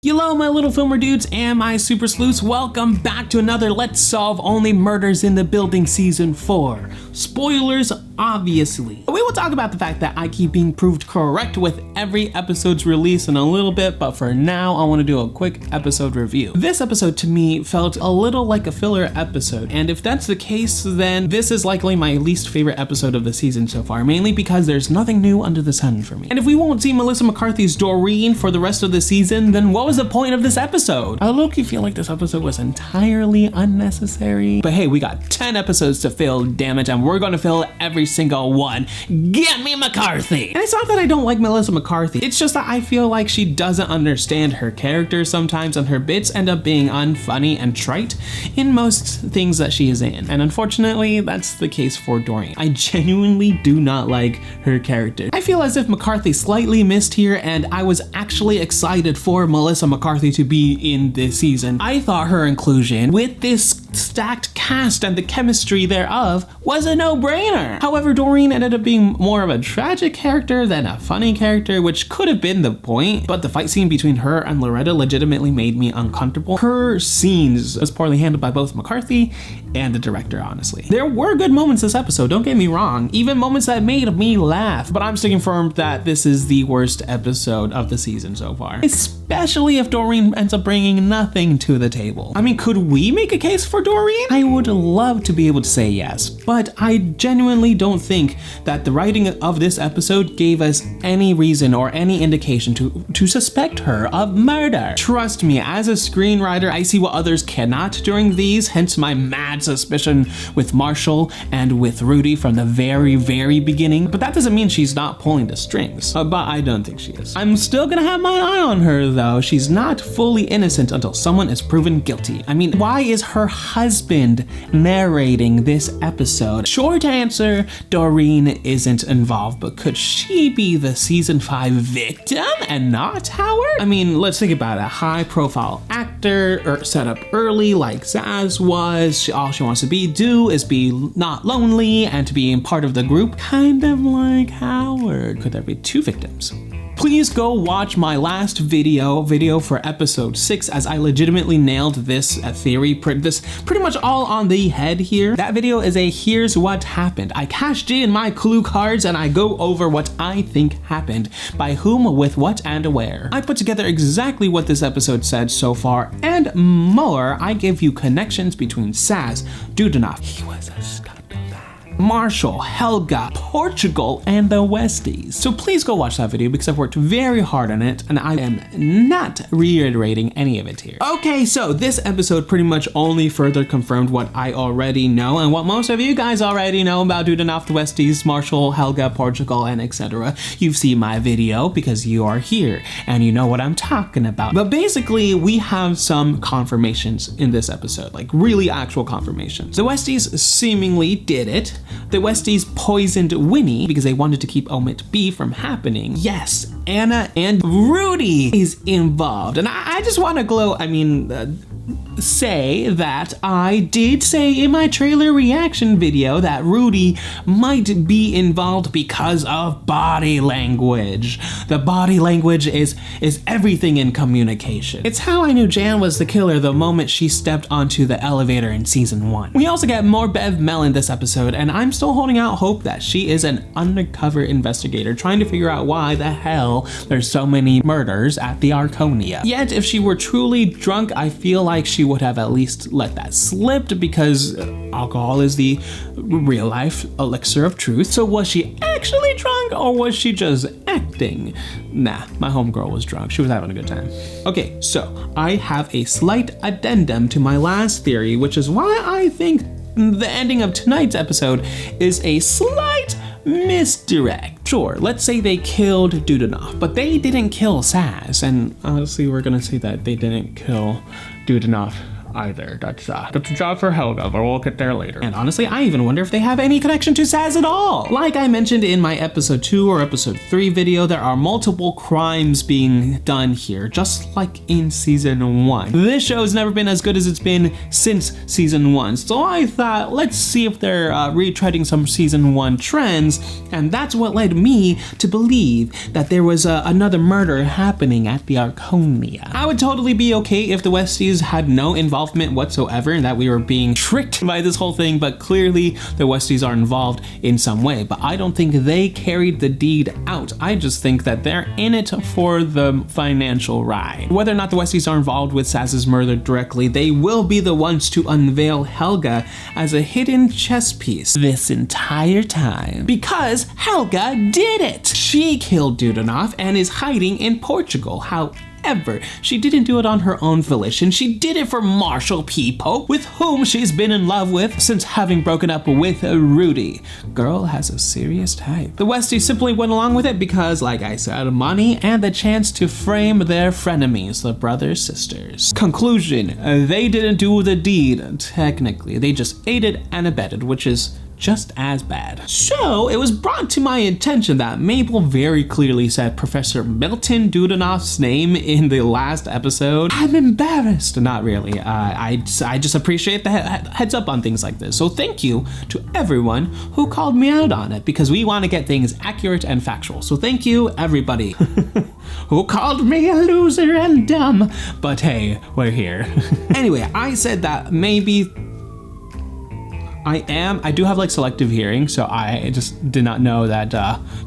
Hello my little filmer dudes and my super sleuths, welcome back to another Let's Solve Only Murders in the Building Season 4. Spoilers, obviously. We will talk about the fact that I keep being proved correct with every episode's release in a little bit, but for now I want to do a quick episode review. This episode to me felt a little like a filler episode, and if that's the case, then this is likely my least favorite episode of the season so far, mainly because there's nothing new under the sun for me. And if we won't see Melissa McCarthy's Doreen for the rest of the season, then what was the point of this episode? I low-key feel like this episode was entirely unnecessary. But hey, we got 10 episodes to fill, damn it, and we're gonna fill every single one. Get me McCarthy! And it's not that I don't like Melissa McCarthy, it's just that I feel like she doesn't understand her character sometimes, and her bits end up being unfunny and trite in most things that she is in. And unfortunately, that's the case for Doreen. I genuinely do not like her character. I feel as if McCarthy slightly missed here, and I was actually excited for Melissa McCarthy to be in this season. I thought her inclusion with this stacked cast and the chemistry thereof was a no-brainer. However, Doreen ended up being more of a tragic character than a funny character, which could have been the point, but the fight scene between her and Loretta legitimately made me uncomfortable. Her scenes was poorly handled by both McCarthy and the director, honestly. There were good moments this episode, don't get me wrong, even moments that made me laugh, but I'm sticking firm that this is the worst episode of the season so far, especially if Doreen ends up bringing nothing to the table. I mean, could we make a case for Doreen? I would love to be able to say yes, but I genuinely don't think that the writing of this episode gave us any reason or any indication to suspect her of murder. Trust me, as a screenwriter, I see what others cannot during these, hence my mad suspicion with Marshall and with Rudy from the very beginning, but that doesn't mean she's not pulling the strings, but I don't think she is. I'm still gonna have my eye on her though. She's not fully innocent until someone is proven guilty. I mean, why is her husband narrating this episode? Short answer, Doreen isn't involved, but could she be the season 5 victim and not Howard? I mean, let's think about it. High profile actor or set up early like Sazz was. All she wants to do is be not lonely and to be part of the group, kind of like Howard. Could there be 2 victims? Please go watch my last video for episode 6, as I legitimately nailed this theory, this pretty much all on the head here. That video is a here's what happened. I cashed in my clue cards and I go over what I think happened, by whom, with what, and where. I put together exactly what this episode said so far and more. I give you connections between Sazz, Dudenoff, he was a scumbag, Marshall, Helga, Portugal, and the Westies. So please go watch that video because I've worked very hard on it and I am not reiterating any of it here. Okay, so this episode pretty much only further confirmed what I already know and what most of you guys already know about Dudenoff, the Westies, Marshall, Helga, Portugal, and etc. You've seen my video because you are here and you know what I'm talking about. But basically, we have some confirmations in this episode, like really actual confirmations. The Westies seemingly did it. The Westies poisoned Winnie because they wanted to keep OMITB from happening. Yes, Anna and Rudy is involved. And I just want to say that I did say in my trailer reaction video that Rudy might be involved because of body language. The body language is everything in communication. It's how I knew Jan was the killer the moment she stepped onto the elevator in season 1. We also get more Bev Mellon this episode, and I'm still holding out hope that she is an undercover investigator trying to figure out why the hell there's so many murders at the Arconia. Yet if she were truly drunk, I feel like she would have at least let that slip, because alcohol is the real life elixir of truth. So was she actually drunk or was she just acting? Nah, my homegirl was drunk. She was having a good time. Okay, so I have a slight addendum to my last theory, which is why I think the ending of tonight's episode is a slight misdirect. Sure, let's say they killed Dudenoff, but they didn't kill Sazz, and honestly we're gonna say that they didn't kill Dudenoff either. That's a job for Helga, but we'll get there later. And honestly, I even wonder if they have any connection to Sazz at all. Like I mentioned in my episode 2 or episode 3 video, there are multiple crimes being done here, just like in season 1. This show has never been as good as it's been since season 1, so I thought, let's see if they're retreading some season 1 trends, and that's what led me to believe that there was another murder happening at the Arconia. I would totally be okay if the Westies had no involvement whatsoever and that we were being tricked by this whole thing, but clearly the Westies are involved in some way. But I don't think they carried the deed out. I just think that they're in it for the financial ride. Whether or not the Westies are involved with Sazz's murder directly, they will be the ones to unveil Helga as a hidden chess piece this entire time. Because Helga did it! She killed Dudenoff and is hiding in Portugal. However, she didn't do it on her own volition. She did it for Marshall P. Pope, with whom she's been in love with since having broken up with Rudy. Girl has a serious type. The Westies simply went along with it because, like I said, money and the chance to frame their frenemies, the brothers-sisters. Conclusion, they didn't do the deed, technically. They just aided and abetted, which is just as bad. So it was brought to my attention that Mabel very clearly said Professor Milton Dudenoff's name in the last episode. I'm embarrassed. Not really. I just appreciate the heads up on things like this. So thank you to everyone who called me out on it, because we want to get things accurate and factual. So thank you, everybody who called me a loser and dumb. But hey, we're here. Anyway, I said that maybe I do have like selective hearing, so I just did not know that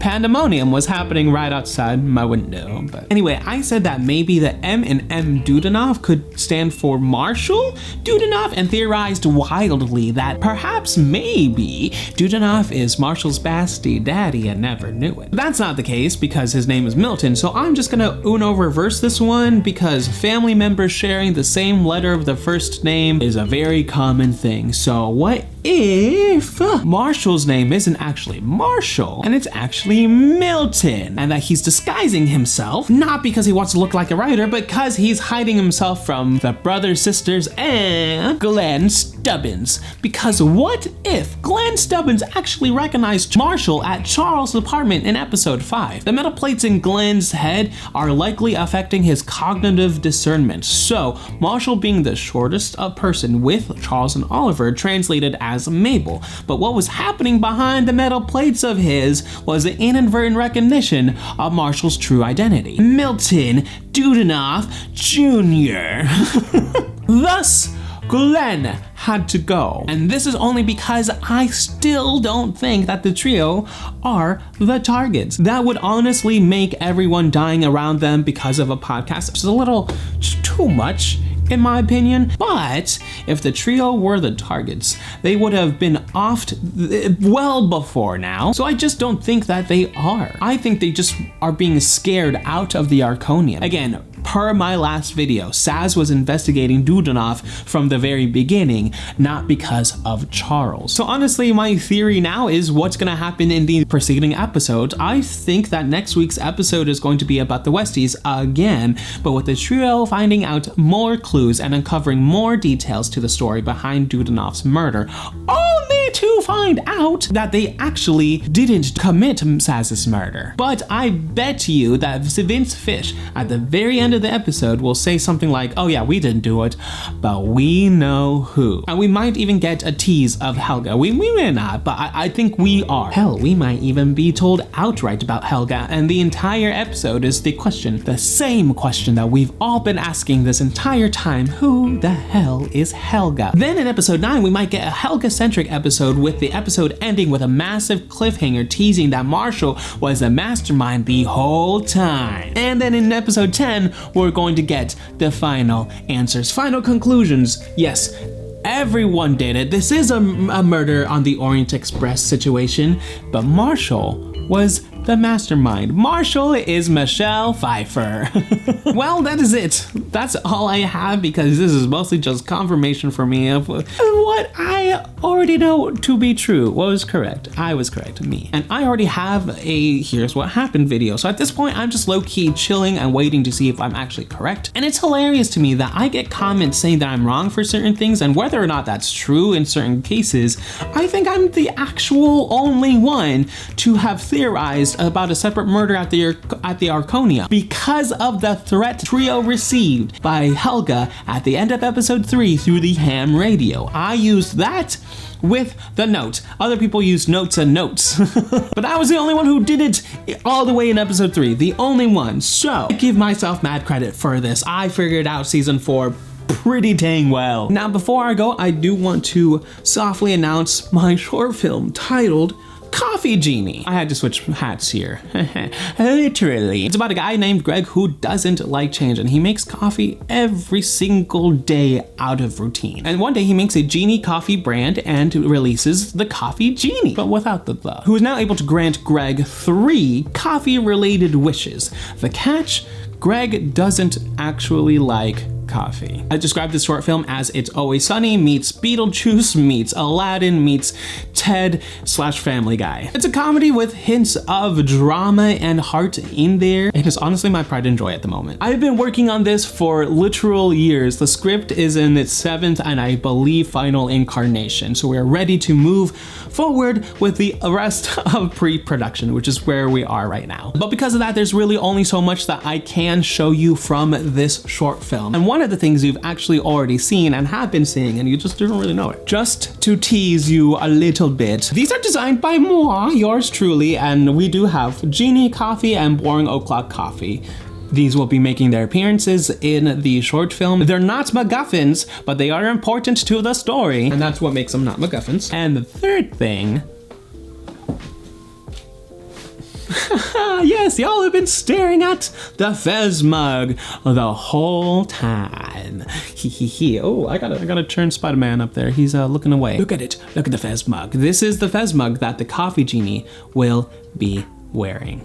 pandemonium was happening right outside my window. But anyway, I said that maybe the M in M Dudenoff could stand for Marshall Dudenoff, and theorized wildly that perhaps maybe Dudenoff is Marshall's bastard daddy and never knew it. That's not the case because his name is Milton, so I'm just gonna Uno reverse this one, because family members sharing the same letter of the first name is a very common thing. So what if Marshall's name isn't actually Marshall and it's actually Milton, and that he's disguising himself not because he wants to look like a writer, but because he's hiding himself from the brothers, sisters, and Glenn Stubbins? Because what if Glenn Stubbins actually recognized Marshall at Charles' apartment in episode 5? The metal plates in Glenn's head are likely affecting his cognitive discernment, so Marshall being the shortest person with Charles and Oliver translated as Mabel. But what was happening behind the metal plates of his was an inadvertent recognition of Marshall's true identity: Milton Dudenoff Jr. Thus, Glenn had to go. And this is only because I still don't think that the trio are the targets. That would honestly make everyone dying around them because of a podcast just a little too much, in my opinion. But if the trio were the targets, they would have been offed well before now. So I just don't think that they are. I think they just are being scared out of the Arconia. Again, per my last video, Sazz was investigating Dudenoff from the very beginning, not because of Charles. So honestly, my theory now is what's gonna happen in the preceding episodes. I think that next week's episode is going to be about the Westies again, but with the trio finding out more clues and uncovering more details to the story behind Dudenoff's murder, only to find out that they actually didn't commit Sazz's murder. But I bet you that Vince Fish at the very end of the episode will say something like, oh yeah, we didn't do it, but we know who. And we might even get a tease of Helga. We may not, but I think we are. Hell, we might even be told outright about Helga, and the entire episode is the same question that we've all been asking this entire time: who the hell is Helga? Then in episode 9, we might get a Helga-centric episode, with the episode ending with a massive cliffhanger teasing that Marshall was the mastermind the whole time. And then in episode 10, we're going to get the final answers, final conclusions. Yes, everyone did it. This is a murder on the Orient Express situation, but Marshall was the mastermind. Marshall is Michelle Pfeiffer. Well, that is it. That's all I have, because this is mostly just confirmation for me of what I already know to be true. What was correct? I was correct, me. And I already have a here's what happened video. So at this point, I'm just low-key chilling and waiting to see if I'm actually correct. And it's hilarious to me that I get comments saying that I'm wrong for certain things, and whether or not that's true in certain cases, I think I'm the actual only one to have theorized about a separate murder at the Arconia because of the threat trio received by Helga at the end of episode 3 through the ham radio. I used that with the note. Other people use notes and notes. But I was the only one who did it all the way in episode 3. The only one. So I give myself mad credit for this. I figured out season 4 pretty dang well. Now, before I go, I do want to softly announce my short film titled Coffee Genie. I had to switch hats here. Literally. It's about a guy named Greg who doesn't like change, and he makes coffee every single day out of routine. And one day he makes a genie coffee brand and releases the Coffee Genie, but without the who is now able to grant Greg 3 coffee-related wishes. The catch? Greg doesn't actually like coffee. I described this short film as It's Always Sunny meets Beetlejuice meets Aladdin meets Ted/Family Guy. It's a comedy with hints of drama and heart in there. It is honestly my pride and joy at the moment. I've been working on this for literal years. The script is in its 7th and I believe final incarnation. So we're ready to move forward with the rest of pre-production, which is where we are right now. But because of that, there's really only so much that I can show you from this short film. And one of the things you've actually already seen and have been seeing, and you just didn't really know it. Just to tease you a little bit, these are designed by moi, yours truly, and we do have Genie Coffee and Boring O'Clock Coffee. These will be making their appearances in the short film. They're not MacGuffins, but they are important to the story, and that's what makes them not MacGuffins. And the third thing, yes, y'all have been staring at the Fez mug the whole time. Oh, I gotta turn Spider-Man up there. He's looking away. Look at it. Look at the Fez mug. This is the Fez mug that the Coffee Genie will be wearing.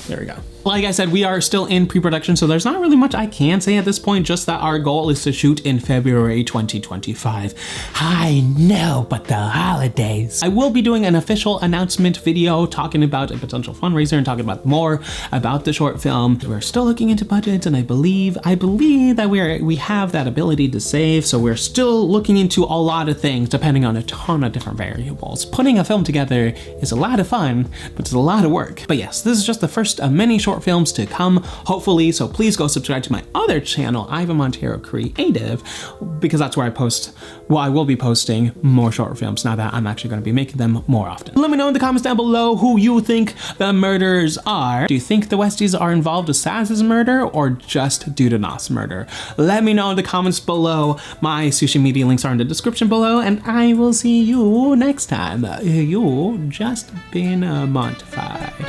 There we go. Like I said, we are still in pre-production, so there's not really much I can say at this point, just that our goal is to shoot in February 2025. I know, but the holidays. I will be doing an official announcement video talking about a potential fundraiser and talking about more about the short film. We're still looking into budgets, and I believe that we have that ability to save, so we're still looking into a lot of things depending on a ton of different variables. Putting a film together is a lot of fun, but it's a lot of work. But yes, this is just the first of many short films to come, hopefully, so please go subscribe to my other channel, Ivan Montero Creative, because that's where I will be posting more short films now that I'm actually going to be making them more often. Let me know in the comments down below who you think the murderers are. Do you think the Westies are involved with Sazz's murder or just Dudenoff's murder? Let me know in the comments below. My social media links are in the description below, and I will see you next time. You just been montified.